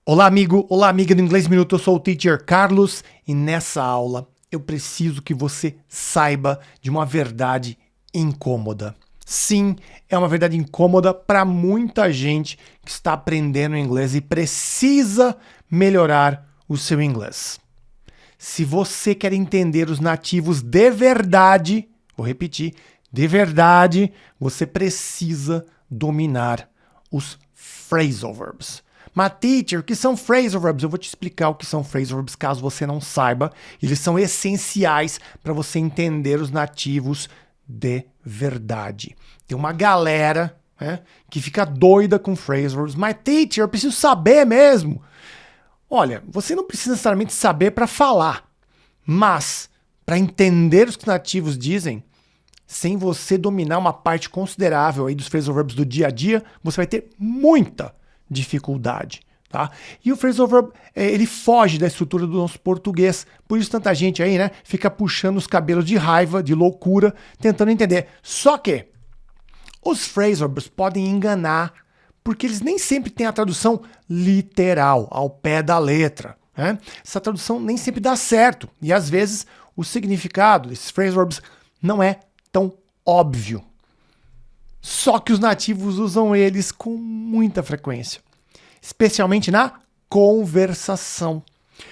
Olá, amigo! Olá, amiga do Inglês Minuto. Eu sou o Teacher Carlos e nessa aula eu preciso que você saiba de uma verdade incômoda. Sim, é uma verdade incômoda para muita gente que está aprendendo inglês e precisa melhorar o seu inglês. Se você quer entender os nativos de verdade, vou repetir, de verdade, você precisa dominar os phrasal verbs. Mas, teacher, o que são phrasal verbs? Eu vou te explicar o que são phrasal verbs caso você não saiba. Eles são essenciais para você entender os nativos de verdade. Tem uma galera, né, que fica doida com phrasal verbs. Mas, teacher, eu preciso saber mesmo. Olha, você não precisa necessariamente saber para falar, mas para entender os que os nativos dizem, sem você dominar uma parte considerável aí dos phrasal verbs do dia a dia, você vai ter muita dificuldade, tá? E o phrasal verb, ele foge da estrutura do nosso português. Por isso tanta gente aí, né, fica puxando os cabelos de raiva, de loucura, tentando entender. Só que os phrasal verbs podem enganar, porque eles nem sempre têm a tradução literal, ao pé da letra, né? Essa tradução nem sempre dá certo. E às vezes o significado desses phrasal verbs não é tão óbvio. Só que os nativos usam eles com muita frequência, especialmente na conversação.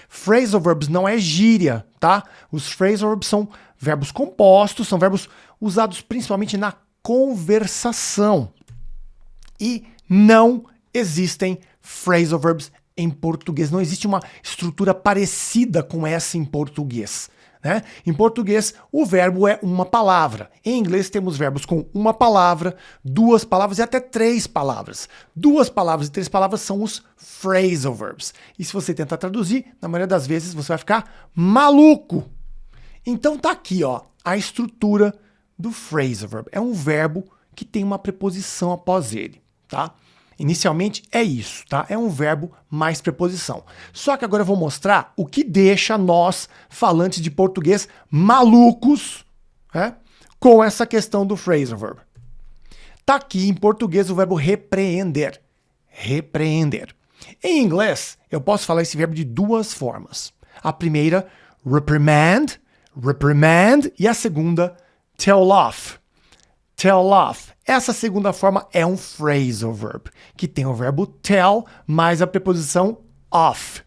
Phrasal verbs não é gíria, tá? Os phrasal verbs são verbos compostos, são verbos usados principalmente na conversação. E não existem phrasal verbs em português. Não existe uma estrutura parecida com essa em português, né? Em português, o verbo é uma palavra. Em inglês, temos verbos com uma palavra, duas palavras e até três palavras. Duas palavras e três palavras são os phrasal verbs. E se você tentar traduzir, na maioria das vezes você vai ficar maluco. Então tá aqui, ó, a estrutura do phrasal verb. É um verbo que tem uma preposição após ele, tá? Inicialmente é isso, tá? É um verbo mais preposição. Só que agora eu vou mostrar o que deixa nós, falantes de português, malucos, né, com essa questão do phrasal verb. Tá aqui em português o verbo repreender. Repreender. Em inglês, eu posso falar esse verbo de duas formas. A primeira, reprimand, reprimand, e a segunda, tell off. Tell off. Essa segunda forma é um phrasal verb, que tem o verbo tell mais a preposição off.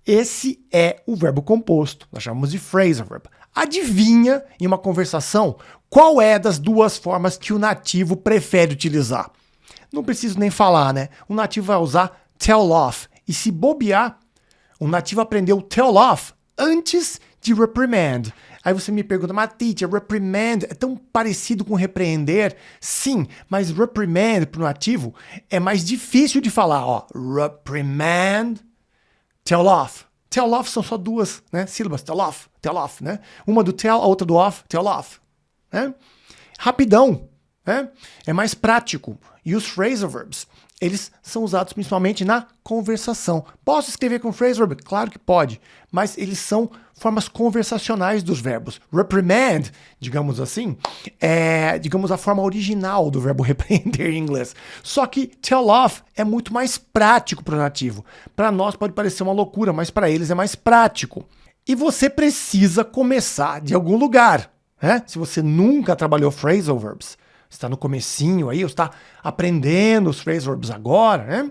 Esse é o verbo composto, nós chamamos de phrasal verb. Adivinha, em uma conversação, qual é das duas formas que o nativo prefere utilizar? Não preciso nem falar, né? O nativo vai usar tell off. E se bobear, o nativo aprendeu tell off antes de reprimand. Aí você me pergunta, mas teacher, reprimand é tão parecido com repreender? Sim, mas reprimand para o nativo é mais difícil de falar. Ó, reprimand, tell off. Tell off são só duas, né, sílabas, tell off, né? Uma do tell, a outra do off, tell off. Né? Rapidão, né? É mais prático. E os phrasal verbs, eles são usados principalmente na conversação. Posso escrever com phrasal verb? Claro que pode, mas eles são formas conversacionais dos verbos. Reprimand, digamos assim, é, digamos, a forma original do verbo repreender em inglês. Só que tell off é muito mais prático para o nativo. Para nós pode parecer uma loucura, mas para eles é mais prático. E você precisa começar de algum lugar, né? Se você nunca trabalhou phrasal verbs, está no comecinho aí, ou está aprendendo os phrasal verbs agora, né?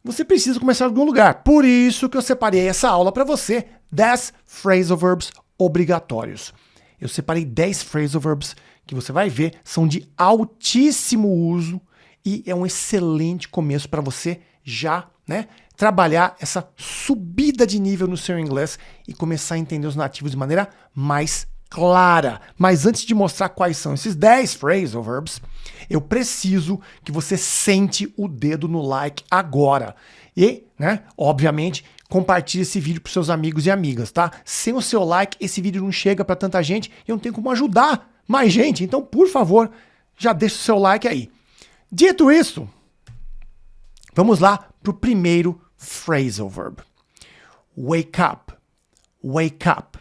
Você precisa começar em algum lugar. Por isso que eu separei essa aula para você, 10 phrasal verbs obrigatórios. Eu separei 10 phrasal verbs que você vai ver são de altíssimo uso e é um excelente começo para você já, né, trabalhar essa subida de nível no seu inglês e começar a entender os nativos de maneira mais clara. Mas antes de mostrar quais são esses 10 phrasal verbs, eu preciso que você sente o dedo no like agora. E, né, obviamente, compartilhe esse vídeo para seus amigos e amigas, tá? Sem o seu like, esse vídeo não chega para tanta gente e eu não tenho como ajudar mais gente. Então, por favor, já deixa o seu like aí. Dito isso, vamos lá para o primeiro phrasal verb. Wake up. Wake up.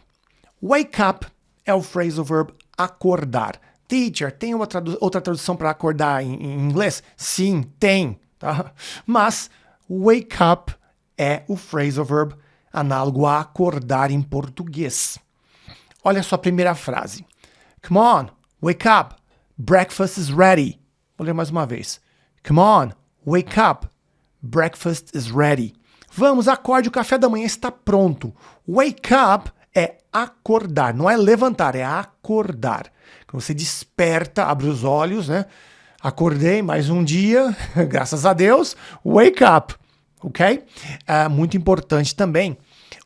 Wake up é o phrasal verb acordar. Teacher, tem outra tradução para acordar em inglês? Sim, tem. Tá? Mas wake up é o phrasal verb análogo a acordar em português. Olha só a primeira frase. Come on, wake up, breakfast is ready. Vou ler mais uma vez. Come on, wake up, breakfast is ready. Vamos, acorde, o café da manhã está pronto. Wake up é acordar, não é levantar, é acordar. Quando você desperta, abre os olhos, né? Acordei mais um dia, graças a Deus, wake up, ok? Muito importante também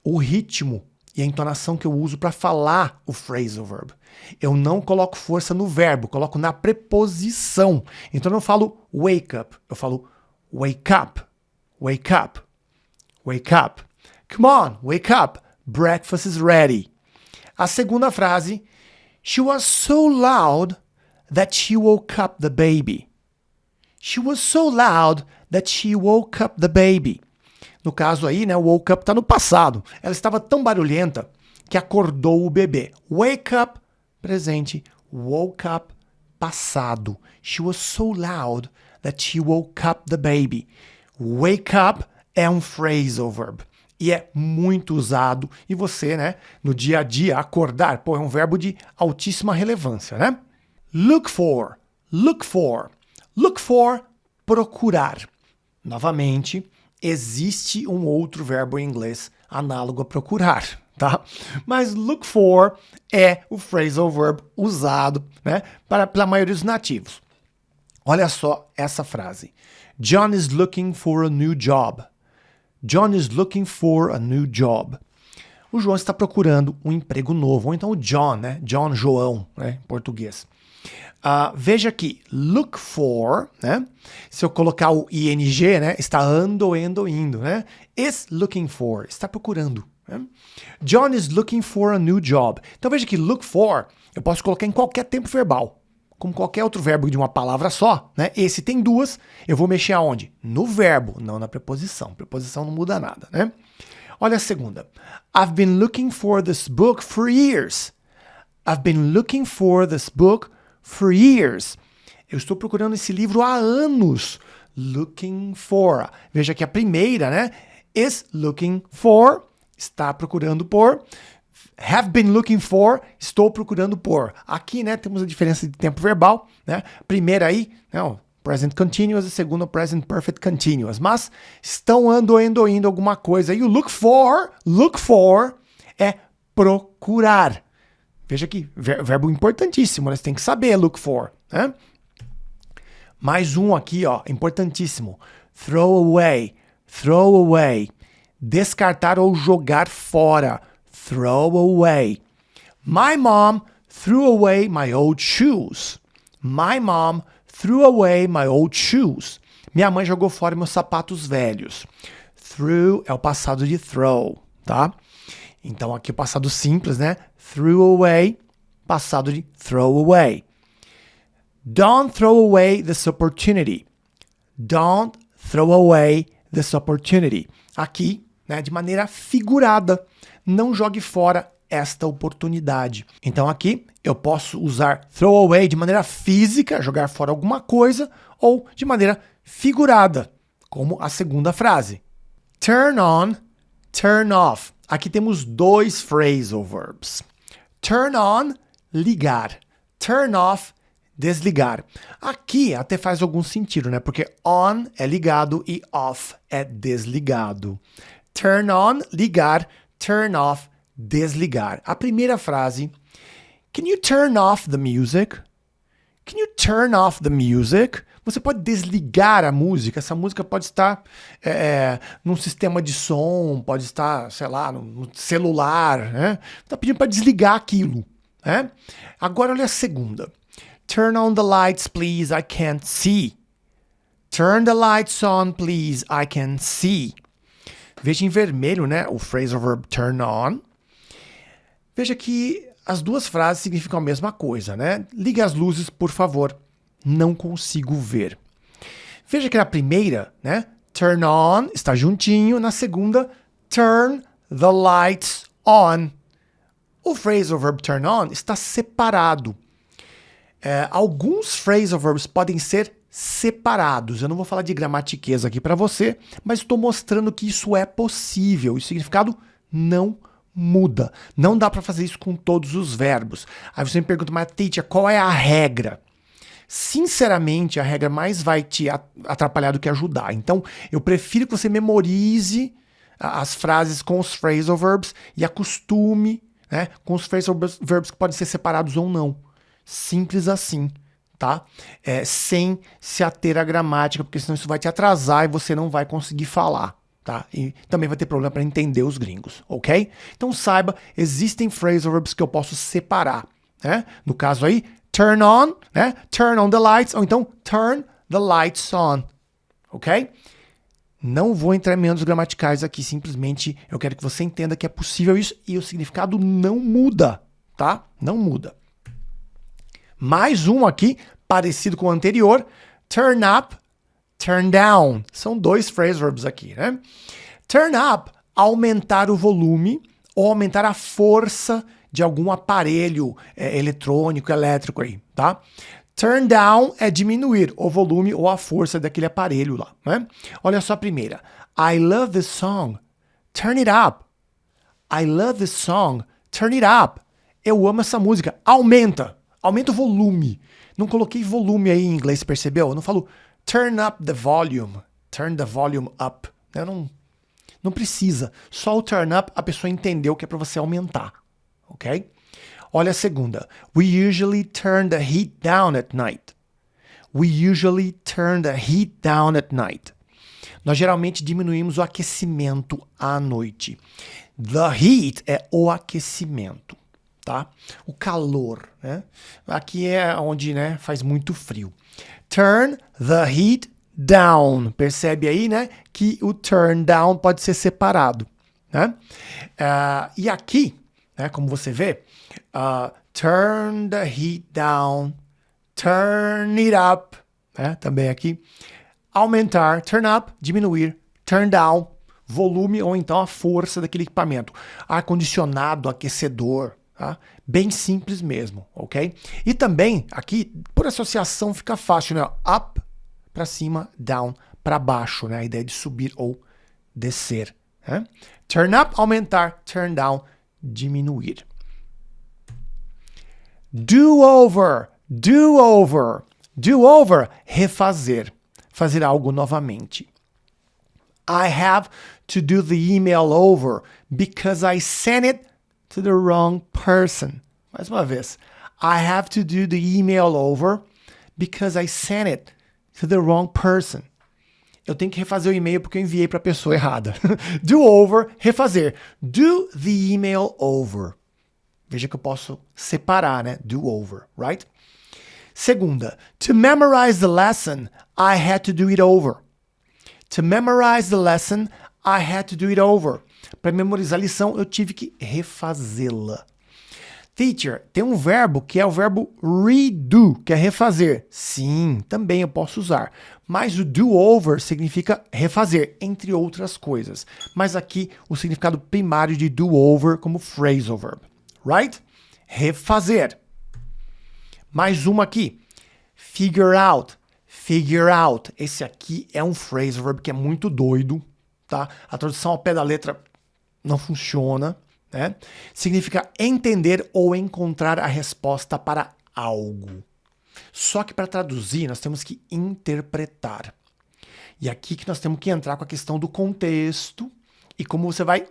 o ritmo e a entonação que eu uso para falar o phrasal verb. Eu não coloco força no verbo, coloco na preposição. Então eu não falo wake up, eu falo wake up, wake up, wake up. Come on, wake up, breakfast is ready. A segunda frase, she was so loud that she woke up the baby. She was so loud that she woke up the baby. No caso aí, né, o woke up está no passado. Ela estava tão barulhenta que acordou o bebê. Wake up, presente. Woke up, passado. She was so loud that she woke up the baby. Wake up é um phrasal verb. E é muito usado. E você, né, no dia a dia, acordar, é um verbo de altíssima relevância, né? Look for, look for. Look for, procurar. Novamente, existe um outro verbo em inglês análogo a procurar, tá? Mas look for é o phrasal verb usado, né, pela maioria dos nativos. Olha só essa frase. John is looking for a new job. John is looking for a new job. O João está procurando um emprego novo. Ou então o John, né? John, João, né? Em português. Veja aqui, look for, né? Se eu colocar o ing, né? Está ando, indo, né? Is looking for, está procurando. Né? John is looking for a new job. Então veja que look for, eu posso colocar em qualquer tempo verbal. Como qualquer outro verbo de uma palavra só, né? Esse tem duas, eu vou mexer aonde? No verbo, não na preposição. Preposição não muda nada, né? Olha a segunda. I've been looking for this book for years. I've been looking for this book for years. Eu estou procurando esse livro há anos. Looking for. Veja que a primeira, né? Is looking for. Está procurando por. Have been looking for. Estou procurando por. Aqui, né? Temos a diferença de tempo verbal, né? Primeira aí, não, present continuous. A segunda, present perfect continuous. Mas estão indo alguma coisa. E o look for é procurar. Veja aqui, verbo importantíssimo, né? Você tem que saber look for, né? Mais um aqui, ó, importantíssimo. Throw away. Descartar ou jogar fora. Throw away. My mom threw away my old shoes. My mom threw away my old shoes. Minha mãe jogou fora meus sapatos velhos. Threw é o passado de throw, tá? Então aqui o passado simples, né? Threw away, passado de throw away. Don't throw away this opportunity. Don't throw away this opportunity. Aqui, né, de maneira figurada, não jogue fora esta oportunidade. Então aqui eu posso usar throw away de maneira física, jogar fora alguma coisa, ou de maneira figurada, como a segunda frase. Turn on, turn off. Aqui temos dois phrasal verbs. Turn on, ligar. Turn off, desligar. Aqui até faz algum sentido, né? Porque on é ligado e off é desligado. Turn on, ligar. Turn off, desligar. A primeira frase. Can you turn off the music? Can you turn off the music? Você pode desligar a música. Essa música pode estar num sistema de som, pode estar, sei lá, no celular, né? Está pedindo para desligar aquilo, né? Agora olha a segunda. Turn on the lights, please, I can't see. Turn the lights on, please, I can see. Veja em vermelho, né? O phrasal verb turn on. Veja que as duas frases significam a mesma coisa, né? Ligue as luzes, por favor. Não consigo ver. Veja que na primeira, né? Turn on está juntinho. Na segunda, turn the lights on. O phrasal verb turn on está separado. Alguns phrasal verbs podem ser separados. Eu não vou falar de gramatiquez aqui para você, mas estou mostrando que isso é possível. O significado não muda. Não dá para fazer isso com todos os verbos. Aí você me pergunta, mas teacher, qual é a regra? Sinceramente, a regra mais vai te atrapalhar do que ajudar. Então, eu prefiro que você memorize as frases com os phrasal verbs e acostume, né, com os phrasal verbs que podem ser separados ou não. Simples assim, tá? Sem se ater à gramática, porque senão isso vai te atrasar e você não vai conseguir falar, tá? E também vai ter problema para entender os gringos, ok? Então saiba, existem phrasal verbs que eu posso separar, né? No caso aí, turn on, né? Turn on the lights, ou então turn the lights on, ok? Não vou entrar em meandros gramaticais aqui, simplesmente eu quero que você entenda que é possível isso e o significado não muda, tá? Não muda. Mais um aqui, parecido com o anterior, turn up, turn down. São dois phrase verbs aqui, né? Turn up, aumentar o volume ou aumentar a força de algum aparelho eletrônico, elétrico aí, tá? Turn down é diminuir o volume ou a força daquele aparelho lá, né? Olha só a primeira. I love this song. Turn it up. I love this song. Turn it up. Eu amo essa música. Aumenta. Aumenta o volume. Não coloquei volume aí em inglês, percebeu? Eu não falo turn up the volume. Turn the volume up. Eu não precisa. Só o turn up a pessoa entendeu que é para você aumentar. Ok? Olha a segunda. We usually turn the heat down at night. We usually turn the heat down at night. Nós geralmente diminuímos o aquecimento à noite. The heat é o aquecimento, tá? O calor, né? Aqui é onde, né, faz muito frio. Turn the heat down. Percebe aí, né, que o turn down pode ser separado, né? E aqui, né, como você vê, turn the heat down, turn it up, né? Também aqui. Aumentar, turn up, diminuir, turn down, volume ou então a força daquele equipamento. Ar-condicionado, aquecedor, tá? Bem simples mesmo, ok? E também, aqui, por associação fica fácil, né? Up para cima, down para baixo, né? A ideia de subir ou descer, né? Turn up, aumentar, turn down, diminuir. Do over, do over, do over, refazer, fazer algo novamente. I have to do the email over because I sent it to the wrong person. Mais uma vez. I have to do the email over because I sent it to the wrong person. Eu tenho que refazer o e-mail porque eu enviei para a pessoa errada. Do over, refazer. Do the email over. Veja que eu posso separar, né? Do over, right? Segunda, to memorize the lesson, I had to do it over. To memorize the lesson, I had to do it over. Para memorizar a lição, eu tive que refazê-la. Teacher, tem um verbo que é o verbo redo, que é refazer. Sim, também eu posso usar. Mas o do over significa refazer, entre outras coisas. Mas aqui o significado primário de do over como phrasal verb. Right? Refazer. Mais uma aqui. Figure out. Figure out. Esse aqui é um phrasal verb que é muito doido, tá? A tradução ao pé da letra não funciona, né? Significa entender ou encontrar a resposta para algo. Só que para traduzir, nós temos que interpretar. E aqui que nós temos que entrar com a questão do contexto e como você vai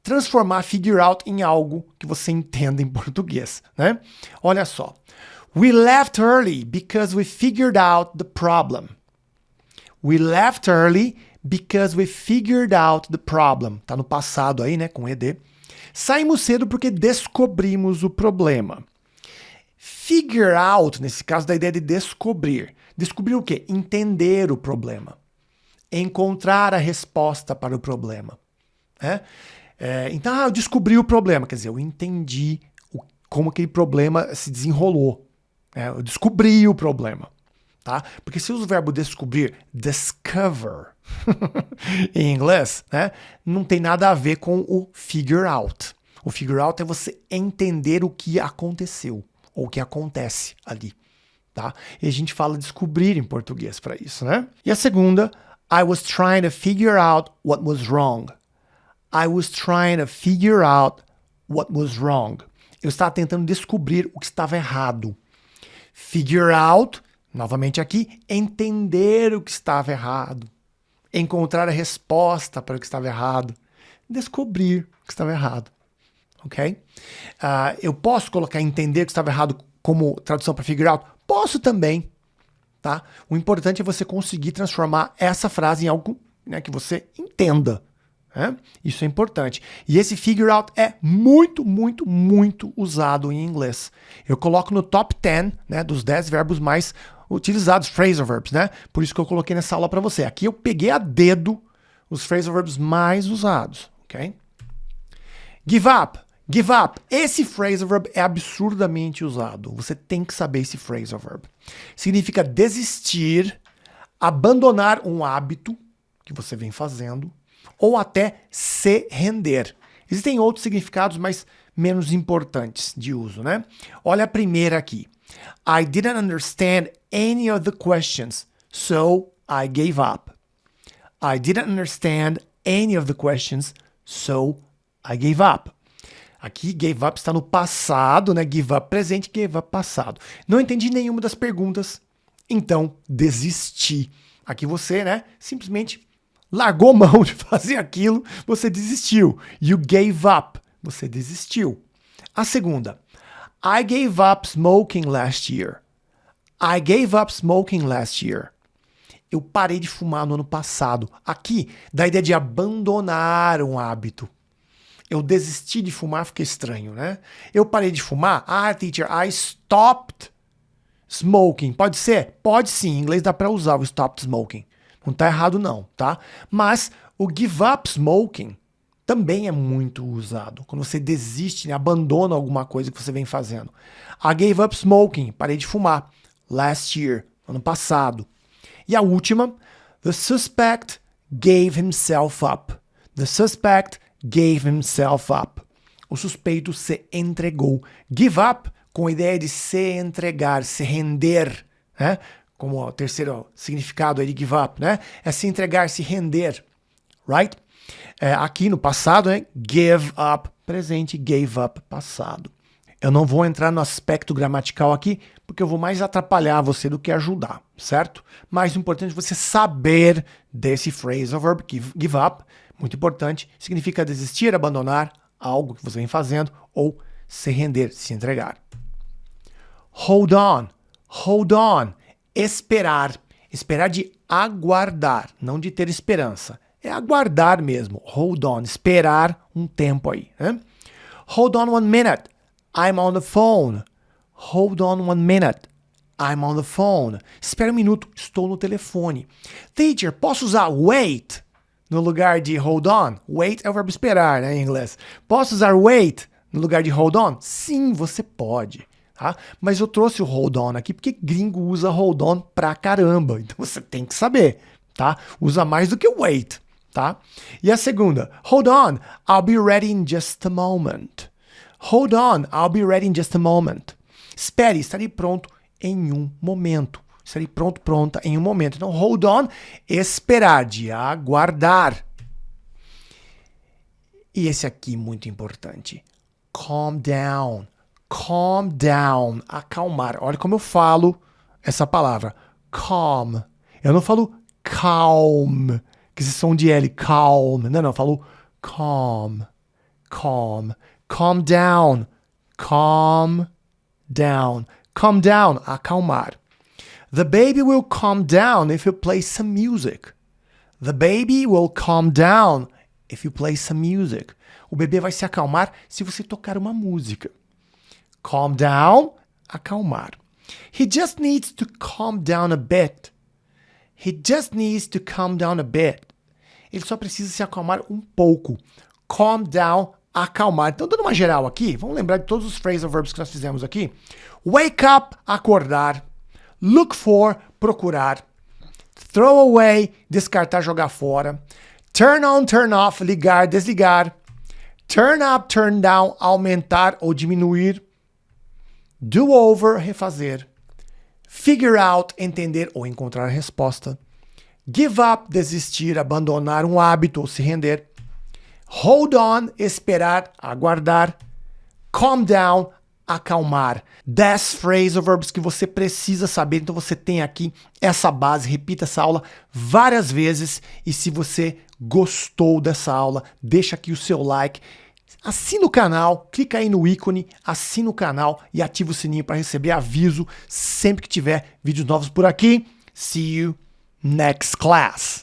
transformar figure out em algo que você entenda em português, né? Olha só. We left early because we figured out the problem. We left early because we figured out the problem. Tá no passado aí, né, com ed. Saímos cedo porque descobrimos o problema. Figure out, nesse caso, da ideia de descobrir. Descobrir o quê? Entender o problema. Encontrar a resposta para o problema. Né? Então, eu descobri o problema. Quer dizer, eu entendi como aquele problema se desenrolou. Eu descobri o problema. Tá? Porque se usa o verbo descobrir, discover, em inglês, né, não tem nada a ver com o figure out. O figure out é você entender o que aconteceu, ou o que acontece ali. tá? E a gente fala descobrir em português para isso, né? E a segunda, I was trying to figure out what was wrong. I was trying to figure out what was wrong. Eu estava tentando descobrir o que estava errado. Figure out, novamente aqui, entender o que estava errado. Encontrar a resposta para o que estava errado. Descobrir o que estava errado. Ok? Eu posso colocar entender o que estava errado como tradução para figure out? Posso também. Tá? O importante é você conseguir transformar essa frase em algo, né, que você entenda. Né? Isso é importante. E esse figure out é muito, muito, muito usado em inglês. Eu coloco no top 10, né, dos 10 verbos mais utilizados, phrasal verbs, né? Por isso que eu coloquei nessa aula para você. Aqui eu peguei a dedo os phrasal verbs mais usados. Ok? Give up. Give up. Esse phrasal verb é absurdamente usado. Você tem que saber esse phrasal verb. Significa desistir, abandonar um hábito que você vem fazendo, ou até se render. Existem outros significados, mas menos importantes de uso, né? Olha a primeira aqui. I didn't understand any of the questions, so I gave up. I didn't understand any of the questions, so I gave up. Aqui, gave up está no passado, né? Give up presente, gave up passado. Não entendi nenhuma das perguntas, então desisti. Aqui você, né, simplesmente largou mão de fazer aquilo, você desistiu. You gave up, você desistiu. A segunda, I gave up smoking last year. I gave up smoking last year. Eu parei de fumar no ano passado. Aqui, dá a ideia de abandonar um hábito. Eu desisti de fumar, fica estranho, né? Eu parei de fumar. Ah, teacher, I stopped smoking. Pode ser? Pode sim. Em inglês dá para usar o stopped smoking. Não tá errado não, tá? Mas o give up smoking também é muito usado. Quando você desiste, né? Abandona alguma coisa que você vem fazendo. I gave up smoking. Parei de fumar. Last year. Ano passado. E a última. The suspect gave himself up. The suspect gave himself up. O suspeito se entregou. Give up, com a ideia de se entregar, se render, né? Como o terceiro significado aí de give up, né? É se entregar, se render, right? Aqui no passado, né? Give up, presente, gave up, passado. Eu não vou entrar no aspecto gramatical aqui, porque eu vou mais atrapalhar você do que ajudar, certo? Mais importante é você saber desse phrasal verb, give up, muito importante, significa desistir, abandonar algo que você vem fazendo ou se render, se entregar. Hold on, hold on, esperar. Esperar de aguardar, não de ter esperança. É aguardar mesmo, hold on, esperar um tempo aí. Né? Hold on 1 minute, I'm on the phone. Hold on 1 minute, I'm on the phone. Espera um minuto, estou no telefone. Teacher, posso usar wait no lugar de hold on? Wait é o verbo esperar, né, em inglês. Posso usar wait no lugar de hold on? Sim, você pode. Tá? Mas eu trouxe o hold on aqui porque gringo usa hold on pra caramba. Então você tem que saber, tá? Usa mais do que wait, tá? E a segunda, hold on, I'll be ready in just a moment. Hold on, I'll be ready in just a moment. Espere, estarei pronto em um momento. Estarei pronto, pronta em um momento. Então, hold on, esperar, de aguardar. E esse aqui, muito importante. Calm down. Calm down. Acalmar. Olha como eu falo essa palavra. Calm. Eu não falo calm, que esse som de L, calm. Não, eu falo calm. Calm. Calm down. Calm down. Calm down. Acalmar. The baby will calm down if you play some music. The baby will calm down if you play some music. O bebê vai se acalmar se você tocar uma música. Calm down, acalmar. He just needs to calm down a bit. He just needs to calm down a bit. Ele só precisa se acalmar um pouco. Calm down, acalmar. Então, dando uma geral aqui, vamos lembrar de todos os phrasal verbs que nós fizemos aqui. Wake up, acordar. Look for, procurar. Throw away, descartar, jogar fora. Turn on, turn off, ligar, desligar. Turn up, turn down, aumentar ou diminuir. Do over, refazer. Figure out, entender ou encontrar a resposta. Give up, desistir, abandonar um hábito ou se render. Hold on, esperar, aguardar. Calm down, acalmar. 10 phrasal verbs que você precisa saber. Então você tem aqui essa base. Repita essa aula várias vezes. E se você gostou dessa aula, deixa aqui o seu like. Assina o canal, clica aí no ícone, assina o canal e ativa o sininho para receber aviso sempre que tiver vídeos novos por aqui. See you next class.